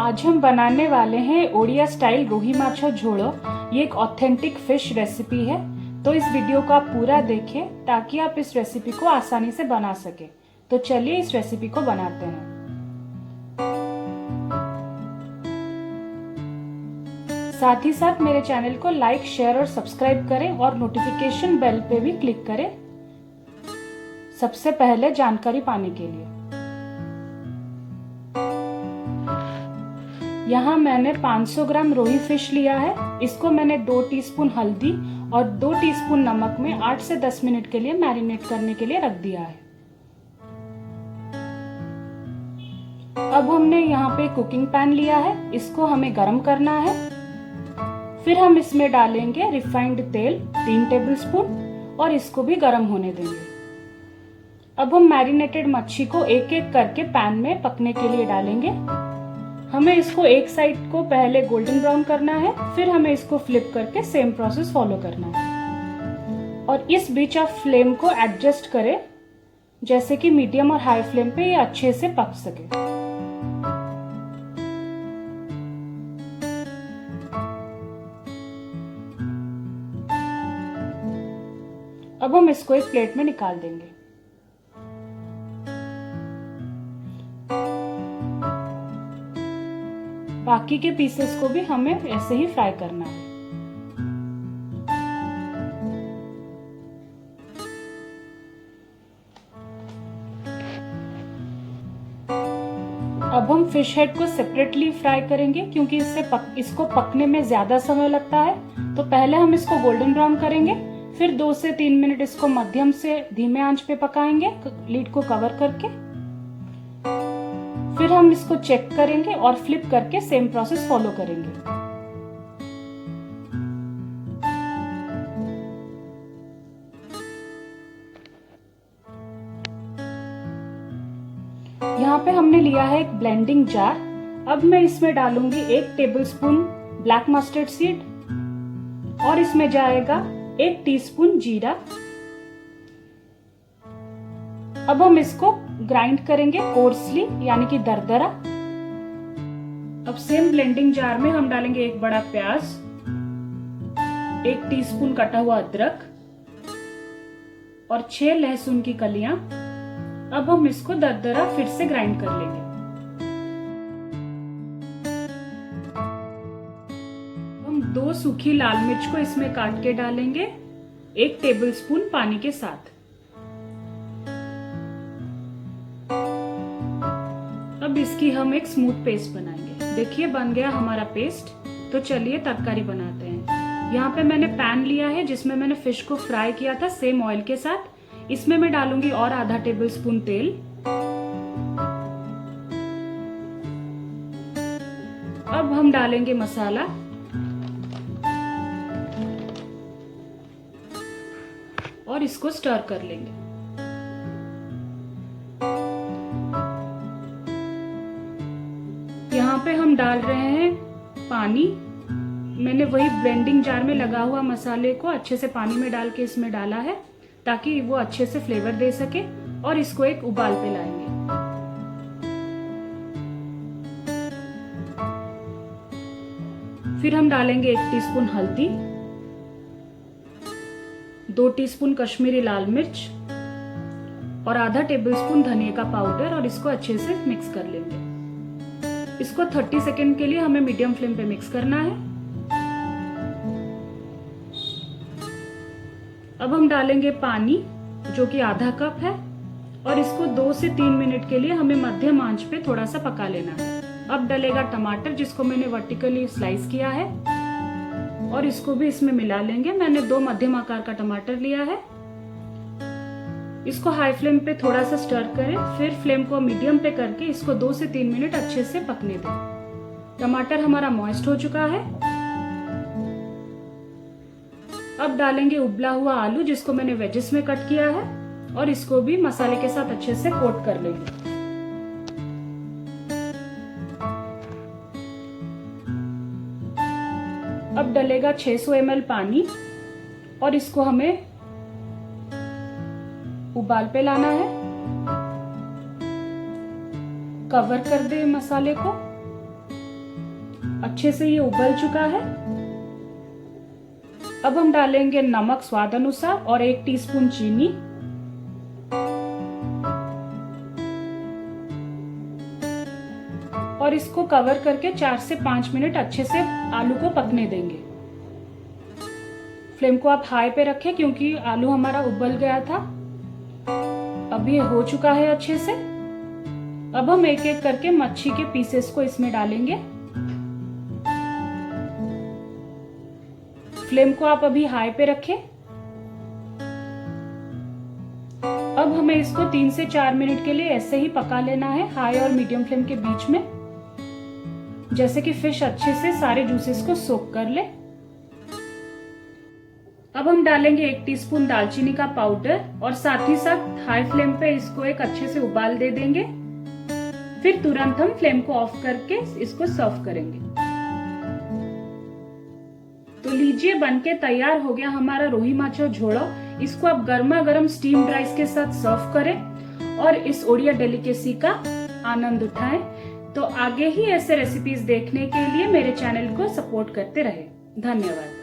आज हम बनाने वाले हैं ओडिया स्टाइल रोही माछा झोड़ो। ये एक ऑथेंटिक फिश रेसिपी है, तो इस वीडियो को आप पूरा देखें ताकि आप इस रेसिपी को आसानी से बना सकें। तो चलिए इस रेसिपी को बनाते हैं। साथ ही साथ मेरे चैनल को लाइक, शेयर और सब्सक्राइब करें और नोटिफिकेशन बेल पे भी क्लिक करें सबसे पहले जानकारी पाने के लिए। यहाँ मैंने 500 ग्राम रोही फिश लिया है। इसको मैंने 2 टीस्पून हल्दी और 2 टीस्पून नमक में 8 से 10 मिनट के लिए मैरिनेट करने के लिए रख दिया है। अब हमने यहाँ पे कुकिंग पैन लिया है, इसको हमें गरम करना है। फिर हम इसमें डालेंगे रिफाइंड तेल 3 टेबलस्पून और इसको भी गरम होने देंगे। अब हम मैरिनेटेड मच्छी को एक एक करके पैन में पकने के लिए डालेंगे। हमें इसको एक साइड को पहले गोल्डन ब्राउन करना है, फिर हमें इसको फ्लिप करके सेम प्रोसेस फॉलो करना है। और इस बीच आप फ्लेम को एडजस्ट करें, जैसे कि मीडियम और हाई फ्लेम पे ये अच्छे से पक सके। अब हम इसको एक प्लेट में निकाल देंगे। बाकी के पीसेस को भी हमें ऐसे ही फ्राई करना है। अब हम फिश हेड को सेपरेटली फ्राई करेंगे, क्योंकि इसको पकने में ज्यादा समय लगता है। तो पहले हम इसको गोल्डन ब्राउन करेंगे, फिर 2 से 3 मिनट इसको मध्यम से धीमे आंच पे पकाएंगे, लीड को कवर करके। फिर हम इसको चेक करेंगे और फ्लिप करके सेम प्रोसेस फॉलो करेंगे। यहाँ पे हमने लिया है एक ब्लेंडिंग जार। अब मैं इसमें डालूंगी 1 टेबलस्पून ब्लैक मस्टर्ड सीड और इसमें जाएगा 1 टीस्पून जीरा। अब हम इसको ग्राइंड करेंगे कोर्सली, यानी कि दरदरा। अब सेम ब्लेंडिंग जार में हम डालेंगे 1 बड़ा प्याज, 1 टीस्पून कटा हुआ अदरक और 6 लहसुन की कलियां। अब हम इसको दरदरा फिर से ग्राइंड कर लेंगे। हम 2 सूखी लाल मिर्च को इसमें काट के डालेंगे 1 टेबलस्पून पानी के साथ। अब इसकी हम एक स्मूथ पेस्ट बनाएंगे। देखिए बन गया हमारा पेस्ट। तो चलिए तरकारी बनाते हैं। यहाँ पे मैंने पैन लिया है जिसमें मैंने फिश को फ्राई किया था सेम ऑयल के साथ। इसमें मैं डालूंगी और आधा टेबलस्पून तेल। अब हम डालेंगे मसाला और इसको स्टर कर लेंगे। यहाँ पे हम डाल रहे हैं पानी। मैंने वही ब्लेंडिंग जार में लगा हुआ मसाले को अच्छे से पानी में डाल के इसमें डाला है, ताकि वो अच्छे से फ्लेवर दे सके। और इसको एक उबाल पे लाएंगे। फिर हम डालेंगे 1 टीस्पून हल्दी, 2 टीस्पून कश्मीरी लाल मिर्च और आधा टेबलस्पून धनिया का पाउडर और इसको अच्छे से मिक्स कर लेंगे। इसको 30 सेकेंड के लिए हमें मीडियम फ्लेम पे मिक्स करना है। अब हम डालेंगे पानी, जो कि आधा कप है, और इसको 2 से 3 मिनट के लिए हमें मध्यम आंच पे थोड़ा सा पका लेना है। अब डलेगा टमाटर, जिसको मैंने वर्टिकली स्लाइस किया है, और इसको भी इसमें मिला लेंगे। मैंने 2 मध्यम आकार का टमाटर लिया है। इसको हाई फ्लेम पे थोड़ा सा स्टर करें, फिर फ्लेम को मीडियम पे करके इसको 2 से 3 मिनट अच्छे से पकने दें। टमाटर हमारा मॉइस्ट हो चुका है। अब डालेंगे उबला हुआ आलू, जिसको मैंने वेजेस में कट किया है, और इसको भी मसाले के साथ अच्छे से कोट कर लेंगे। अब डलेगा 600 ml पानी और इसको हमें उबाल पे लाना है। कवर कर दे मसाले को अच्छे से ये उबल चुका है। अब हम डालेंगे नमक स्वाद अनुसार और 1 टीस्पून चीनी। और इसको कवर करके 4 से 5 मिनट अच्छे से आलू को पकने देंगे। फ्लेम को आप हाई पे रखें क्योंकि आलू हमारा उबल गया था। अब ये हो चुका है अच्छे से। अब हम एक एक करके मच्छी के पीसेस को इसमें डालेंगे। फ्लेम को आप अभी हाई पे रखें। अब हमें इसको 3 से 4 मिनट के लिए ऐसे ही पका लेना है, हाई और मीडियम फ्लेम के बीच में, जैसे कि फिश अच्छे से सारे जूसेस को सोक कर ले। अब हम डालेंगे 1 टीस्पून दालचीनी का पाउडर और साथ ही साथ हाई फ्लेम पे इसको एक अच्छे से उबाल दे देंगे। फिर तुरंत हम फ्लेम को ऑफ करके इसको सर्व करेंगे। तो लीजिए, बनके तैयार हो गया हमारा रोही माछो झोड़ो। इसको आप गर्मा गर्म स्टीम्ड राइस के साथ सर्व करें और इस ओडिया डेलिकेसी का आनंद उठाएं। तो आगे ही ऐसे रेसिपीज देखने के लिए मेरे चैनल को सपोर्ट करते रहें। धन्यवाद।